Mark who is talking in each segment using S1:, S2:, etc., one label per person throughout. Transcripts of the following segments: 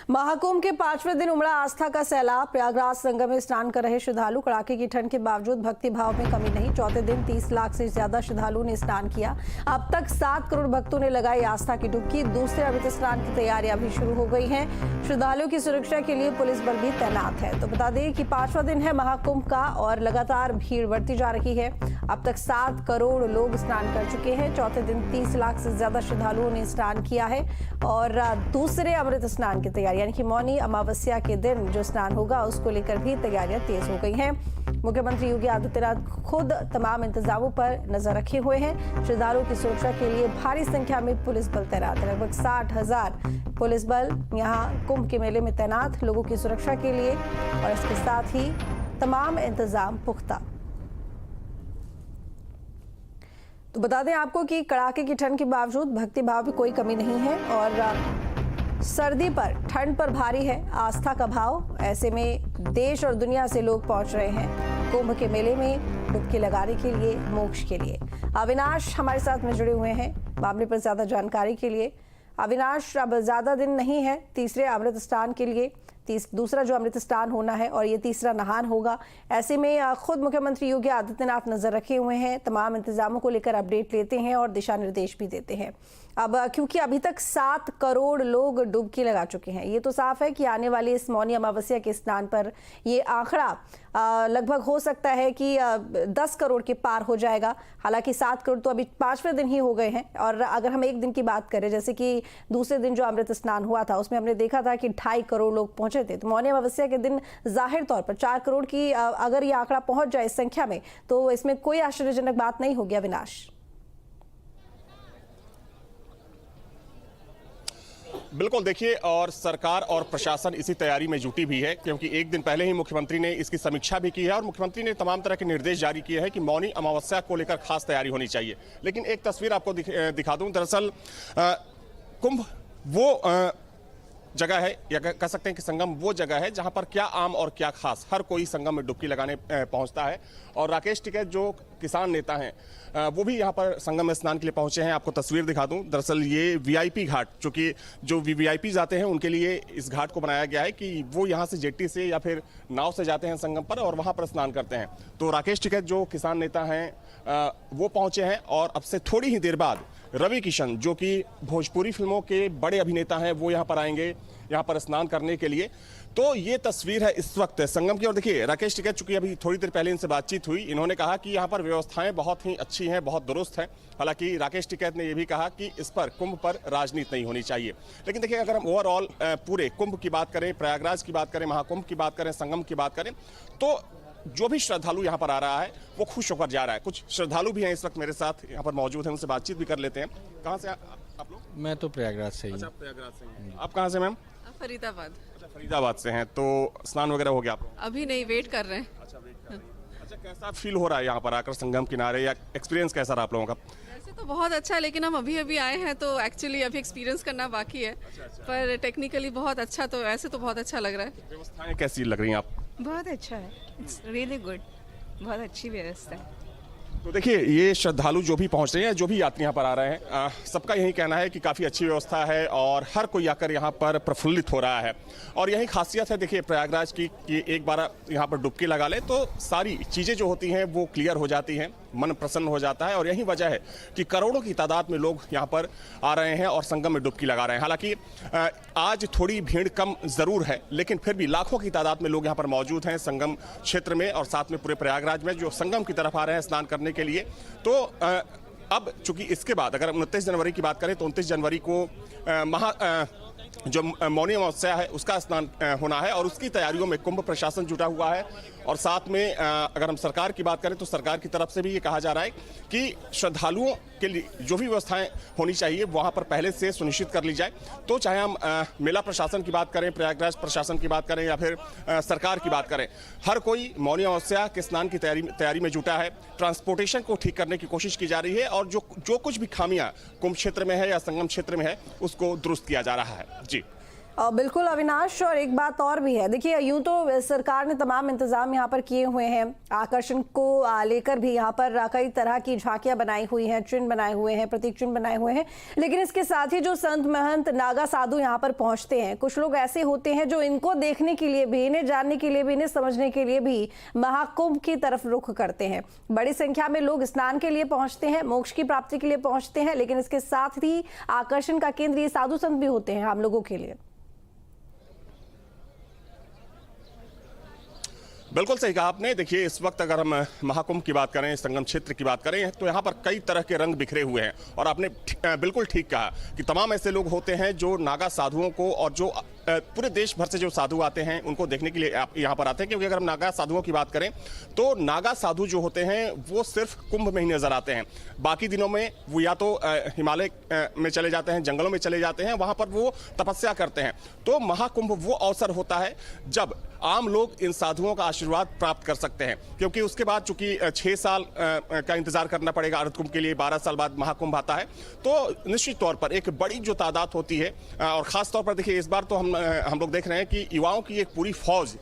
S1: महाकुंभ के 5वें दिन उमड़ा आस्था का सैलाब। प्रयागराज संगम में स्नान कर रहे श्रद्धालु। कड़ाके की ठंड के बावजूद भक्ति भाव में कमी नहीं। चौथे दिन 30 लाख से ज्यादा श्रद्धालुओं ने स्नान किया। अब तक 7 करोड़ भक्तों ने लगाई आस्था की डुबकी। दूसरे अमृत स्नान की तैयारियां भी शुरू हो गई हैं। श्रद्धालुओं की सुरक्षा के लिए पुलिस बल भी तैनात है। तो बता दें कि 5वां दिन है महाकुंभ का और लगातार भीड़ बढ़ती जा रही है। अब तक 7 करोड़ लोग स्नान कर चुके हैं। चौथे दिन 30 लाख से ज्यादा श्रद्धालुओं ने स्नान किया है और दूसरे अमृत स्नान की तैयारी यानी कि मौनी अमावस्या के दिन जो स्नान होगा उसको लेकर भी तैयारियां तेज हो गई हैं। मुख्यमंत्री योगी आदित्यनाथ खुद तमाम इंतजामों पर नजर रखे हुए हैं। श्रद्धालुओं की सुरक्षा के लिए भारी संख्या में पुलिस बल तैनात है। लगभग 60,000 पुलिस बल यहाँ कुंभ के मेले में तैनात लोगों की सुरक्षा के लिए और इसके साथ ही तमाम इंतजाम पुख्ता। तो बता दें आपको कि कड़ाके की ठंड के बावजूद भक्ति भाव में कोई कमी नहीं है और सर्दी पर ठंड पर भारी है आस्था का भाव। ऐसे में देश और दुनिया से लोग पहुंच रहे हैं कुंभ के मेले में डुबकी लगाने के लिए, मोक्ष के लिए। अविनाश हमारे साथ में जुड़े हुए हैं मामले पर ज्यादा जानकारी के लिए। अविनाश, अब ज्यादा दिन नहीं है तीसरे अमृत स्नान के लिए। दूसरा जो अमृत स्नान होना है और ये तीसरा नहान होगा। ऐसे में खुद मुख्यमंत्री योगी आदित्यनाथ नजर रखे हुए हैं, तमाम इंतजामों को लेकर अपडेट लेते हैं और दिशा निर्देश भी देते हैं। अब क्योंकि अभी तक 7 करोड़ लोग डुबकी लगा चुके हैं, ये तो साफ है कि आने वाली इस मौनी अमावस्या के स्नान पर ये आंकड़ा लगभग हो सकता है कि 10 करोड़ के पार हो जाएगा। हालांकि 7 करोड़ तो अभी 5वें दिन ही हो गए हैं और अगर हम एक दिन की बात करें, जैसे कि दूसरे दिन जो अमृत स्नान हुआ था उसमें हमने देखा था कि 2.5 करोड़ लोग पहुंचे थे। तो मौनी अमावस्या के दिन जाहिर तौर पर 4 करोड़ की अगर ये आंकड़ा पहुंच जाए इस संख्या में तो इसमें कोई आश्चर्यजनक बात नहीं होगी। अविनाश,
S2: बिल्कुल, देखिए, और सरकार और प्रशासन इसी तैयारी में जुटी भी है क्योंकि एक दिन पहले ही मुख्यमंत्री ने इसकी समीक्षा भी की है और मुख्यमंत्री ने तमाम तरह के निर्देश जारी किए हैं कि मौनी अमावस्या को लेकर खास तैयारी होनी चाहिए। लेकिन एक तस्वीर आपको दिखा दूं। दरअसल कुंभ वो जगह है या कह सकते हैं कि संगम वो जगह है जहां पर क्या आम और क्या खास, हर कोई संगम में डुबकी लगाने पहुंचता है। और राकेश टिकैत जो किसान नेता हैं वो भी यहां पर संगम में स्नान के लिए पहुंचे हैं। आपको तस्वीर दिखा दूं। दरअसल ये वीआईपी घाट, चूंकि जो वीआईपी जाते हैं उनके लिए इस घाट को बनाया गया है कि वो यहां से जेट्टी से या फिर नाव से जाते हैं संगम पर और वहां पर स्नान करते हैं। तो राकेश टिकैत जो किसान नेता हैं वो पहुंचे हैं और अब से थोड़ी ही देर बाद रवि किशन जो कि भोजपुरी फिल्मों के बड़े अभिनेता हैं वो यहाँ पर आएंगे, यहाँ पर स्नान करने के लिए। तो ये तस्वीर है इस वक्त संगम की। और देखिए, राकेश टिकैत, चूंकि अभी थोड़ी देर पहले इनसे बातचीत हुई, इन्होंने कहा कि यहाँ पर व्यवस्थाएं बहुत ही अच्छी हैं, बहुत दुरुस्त हैं। हालांकि राकेश टिकैत ने यह भी कहा कि इस पर कुंभ पर राजनीति नहीं होनी चाहिए। लेकिन देखिए, अगर हम ओवरऑल पूरे कुंभ की बात करें, प्रयागराज की बात करें, महाकुंभ की बात करें, संगम की बात करें, तो जो भी श्रद्धालु यहाँ पर आ रहा है वो खुश होकर जा रहा है। कुछ श्रद्धालु भी हैं इस वक्त मेरे साथ यहाँ पर मौजूद हैं, उनसे बातचीत भी कर लेते हैं। कहाँ से आप लोग?
S3: मैं तो प्रयागराज से ही।
S2: अच्छा, प्रयागराज से ही। आप कहाँ से मैम?
S4: फरीदाबाद।
S2: अच्छा, फरीदाबाद से हैं। तो स्नान वगैरह हो गया आप लोग?
S4: अभी नहीं, वेट कर रहे हैं।
S2: अच्छा, वेट कर रहे हैं। अच्छा, कैसा फील हो रहा है यहाँ पर आकर संगम किनारे, या एक्सपीरियंस कैसा रहा आप लोगों का?
S4: वैसे तो बहुत अच्छा है, लेकिन हम अभी आए हैं तो एक्चुअली अभी एक्सपीरियंस करना बाकी है। पर टेक्निकली बहुत अच्छा, तो ऐसे तो बहुत अच्छा लग रहा है।
S2: व्यवस्थाएं कैसी लग रही हैं आप?
S5: बहुत अच्छा है, इट्स रियली गुड, बहुत अच्छी व्यवस्था है।
S2: तो देखिए, ये श्रद्धालु जो भी पहुंच रहे हैं, जो भी यात्री यहाँ पर आ रहे हैं, सबका यही कहना है कि काफ़ी अच्छी व्यवस्था है और हर कोई आकर यहाँ पर प्रफुल्लित हो रहा है। और यही खासियत है देखिए प्रयागराज की कि एक बार यहाँ पर डुबकी लगा ले तो सारी चीज़ें जो होती हैं वो क्लियर हो जाती हैं, मन प्रसन्न हो जाता है। और यही वजह है कि करोड़ों की तादाद में लोग यहाँ पर आ रहे हैं और संगम में डुबकी लगा रहे हैं। हालांकि आज थोड़ी भीड़ कम ज़रूर है, लेकिन फिर भी लाखों की तादाद में लोग यहाँ पर मौजूद हैं संगम क्षेत्र में और साथ में पूरे प्रयागराज में जो संगम की तरफ आ रहे हैं स्नान करने के लिए। तो अब चूंकि इसके बाद अगर 29 जनवरी की बात करें तो 29 जनवरी को जो मौनी अमावस्या है उसका स्नान होना है और उसकी तैयारियों में कुंभ प्रशासन जुटा हुआ है। और साथ में अगर हम सरकार की बात करें तो सरकार की तरफ से भी ये कहा जा रहा है कि श्रद्धालुओं के लिए जो भी व्यवस्थाएं होनी चाहिए वहां पर पहले से सुनिश्चित कर ली जाए। तो चाहे हम मेला प्रशासन की बात करें, प्रयागराज प्रशासन की बात करें या फिर सरकार की बात करें, हर कोई मौनी अमावस्या के स्नान की तैयारी में जुटा है। ट्रांसपोर्टेशन को ठीक करने की कोशिश की जा रही है और जो कुछ भी खामियां कुंभ क्षेत्र में है या संगम क्षेत्र में है उसको दुरुस्त किया जा रहा है। जी
S1: बिल्कुल अविनाश, और एक बात और भी है। देखिए, यूं तो सरकार ने तमाम इंतजाम यहाँ पर किए हुए हैं, आकर्षण को लेकर भी यहाँ पर कई तरह की झांकियां बनाई हुई हैं, चिन्ह बनाए हुए हैं, प्रतीक चिन्ह बनाए हुए हैं। लेकिन इसके साथ ही जो संत महंत नागा साधु यहाँ पर पहुंचते हैं, कुछ लोग ऐसे होते हैं जो इनको देखने के लिए भी, इन्हें जानने के लिए भी, इन्हें समझने के लिए भी महाकुंभ की तरफ रुख करते हैं। बड़ी संख्या में लोग स्नान के लिए पहुंचते हैं, मोक्ष की प्राप्ति के लिए पहुंचते हैं, लेकिन इसके साथ ही आकर्षण का केंद्र ये साधु संत भी होते हैं हम लोगों के लिए।
S2: बिल्कुल सही कहा आपने। देखिए, इस वक्त अगर हम महाकुंभ की बात करें, संगम क्षेत्र की बात करें, तो यहाँ पर कई तरह के रंग बिखरे हुए हैं। और आपने बिल्कुल ठीक कहा कि तमाम ऐसे लोग होते हैं जो नागा साधुओं को, और जो पूरे देश भर से जो साधु आते हैं उनको देखने के लिए यहाँ पर आते हैं। क्योंकि अगर हम नागा साधुओं की बात करें तो नागा साधु जो होते हैं वो सिर्फ कुंभ में ही नजर आते हैं। बाकी दिनों में वो या तो हिमालय में चले जाते हैं, जंगलों में चले जाते हैं, वहां पर वो तपस्या करते हैं। तो महाकुंभ वो अवसर होता है जब आम लोग इन साधुओं का आशीर्वाद प्राप्त कर सकते हैं। क्योंकि उसके बाद चूंकि 6 साल का इंतजार करना पड़ेगा अर्ध कुंभ के लिए, 12 साल बाद महाकुंभ आता है, तो निश्चित तौर पर एक बड़ी जो तादाद होती है, और खास तौर पर देखिए इस बार तो हम लोग देख रहे हैं कि युवाओं की एक पूरी फौज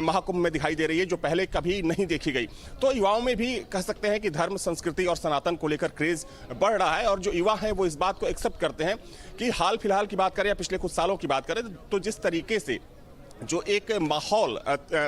S2: महाकुंभ में दिखाई दे रही है, जो पहले कभी नहीं देखी गई। तो युवाओं में भी कह सकते हैं कि धर्म, संस्कृति और सनातन को लेकर क्रेज बढ़ रहा है। और जो युवा हैं वो इस बात को एक्सेप्ट करते हैं कि हाल फिलहाल की बात करें या पिछले कुछ सालों की बात करें, तो जिस तरीके से जो एक माहौल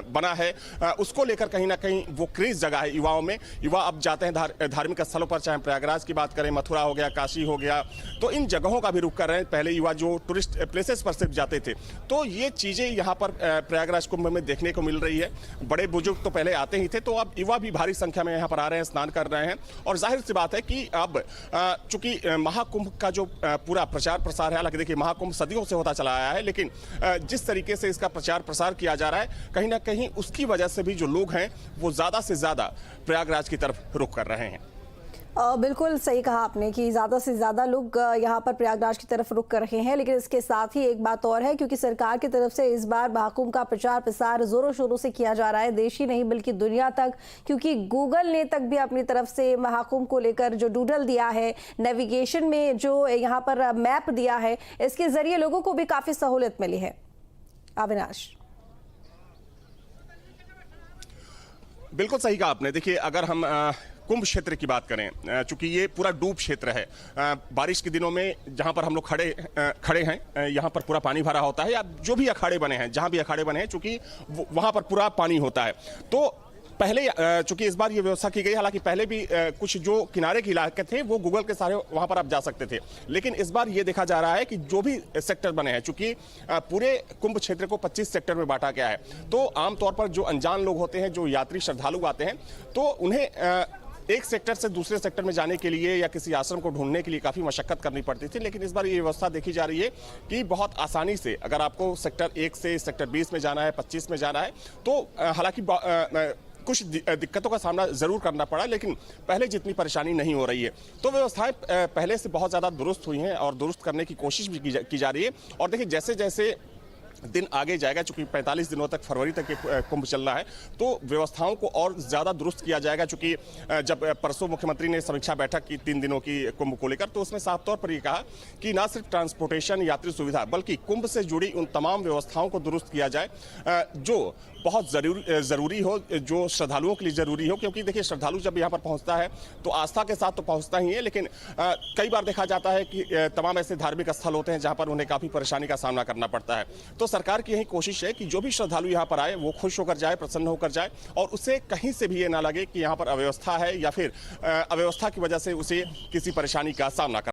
S2: बना है, उसको लेकर कहीं ना कहीं वो क्रेज जगह है युवाओं में। युवा अब जाते हैं धार्मिक स्थलों पर, चाहे प्रयागराज की बात करें, मथुरा हो गया, काशी हो गया, तो इन जगहों का भी रुख कर रहे हैं। पहले युवा जो टूरिस्ट प्लेसेस पर सिर्फ जाते थे, तो ये चीज़ें यहाँ पर प्रयागराज कुंभ में देखने को मिल रही है। बड़े बुजुर्ग तो पहले आते ही थे, तो अब युवा भी भारी संख्या में यहाँ पर आ रहे हैं, स्नान कर रहे हैं। और जाहिर सी बात है कि अब चूंकि महाकुंभ का जो पूरा प्रचार प्रसार है, हालांकि देखिए महाकुंभ सदियों से होता चला आया है, लेकिन जिस तरीके से इसका प्रचार प्रसार किया जा रहा है, कहीं ना कहीं उसकी वजह से भी जो लोग हैं वो ज्यादा से ज्यादा प्रयागराज की तरफ रुख कर रहे हैं।
S1: बिल्कुल सही कहा आपने कि ज़्यादा से ज़्यादा लोग यहाँ पर प्रयागराज की तरफ रुख कर रहे हैं। लेकिन इसके साथ ही एक बात और है, क्योंकि सरकार की तरफ से इस बार महाकुंभ का प्रचार प्रसार जोरों शोरों से किया जा रहा है, देश ही नहीं बल्कि दुनिया तक। क्योंकि गूगल ने तक भी अपनी तरफ से महाकुंभ को लेकर जो डूडल दिया है, नेविगेशन में जो यहाँ पर मैप दिया है, इसके जरिए लोगों को भी काफ़ी सहूलियत मिली है। अविनाश,
S2: बिल्कुल सही कहा आपने। देखिए, अगर हम कुंभ क्षेत्र की बात करें, चूंकि ये पूरा डूब क्षेत्र है, बारिश के दिनों में जहां पर हम लोग खड़े हैं, यहां पर पूरा पानी भरा होता है, या जो भी अखाड़े बने हैं, जहां भी अखाड़े बने हैं, चूंकि वहां पर पूरा पानी होता है। तो पहले चूंकि इस बार ये व्यवस्था की गई, हालांकि पहले भी कुछ जो किनारे के इलाके थे वो गूगल के सारे वहां पर आप जा सकते थे, लेकिन इस बार ये देखा जा रहा है कि जो भी सेक्टर बने हैं, चूंकि पूरे कुंभ क्षेत्र को 25 सेक्टर में बांटा गया है, तो आमतौर पर जो अनजान लोग होते हैं, जो यात्री श्रद्धालु आते हैं, तो उन्हें एक सेक्टर से दूसरे सेक्टर में जाने के लिए या किसी आश्रम को ढूंढने के लिए काफी मशक्कत करनी पड़ती थी। लेकिन इस बार ये व्यवस्था देखी जा रही है कि बहुत आसानी से अगर आपको सेक्टर 1 से सेक्टर 20 में जाना है, 25 में जाना है, तो हालांकि कुछ दिक्कतों का सामना जरूर करना पड़ा, लेकिन पहले जितनी परेशानी नहीं हो रही है। तो व्यवस्थाएं पहले से बहुत ज़्यादा दुरुस्त हुई हैं और दुरुस्त करने की कोशिश भी की जा रही है। और देखिए, जैसे जैसे दिन आगे जाएगा, चूंकि 45 दिनों तक, फरवरी तक ये कुंभ चल रहा है, तो व्यवस्थाओं को और ज़्यादा दुरुस्त किया जाएगा। चूंकि जब परसों मुख्यमंत्री ने समीक्षा बैठक की 3 दिनों की कुंभ को लेकर, तो उसमें साफ तौर पर ये कहा कि ना सिर्फ ट्रांसपोर्टेशन, यात्री सुविधा, बल्कि कुंभ से जुड़ी उन तमाम व्यवस्थाओं को दुरुस्त किया जाए जो बहुत ज़रूरी हो, जो श्रद्धालुओं के लिए ज़रूरी हो। क्योंकि देखिए, श्रद्धालु जब यहाँ पर पहुँचता है तो आस्था के साथ तो पहुँचता ही है, लेकिन कई बार देखा जाता है कि तमाम ऐसे धार्मिक स्थल होते हैं जहाँ पर उन्हें काफ़ी परेशानी का सामना करना पड़ता है। तो सरकार की यही कोशिश है कि जो भी श्रद्धालु यहाँ पर आए वो खुश होकर जाए, प्रसन्न होकर जाए, और उसे कहीं से भी ये ना लगे कि यहाँ पर अव्यवस्था है या फिर अव्यवस्था की वजह से उसे किसी परेशानी का सामना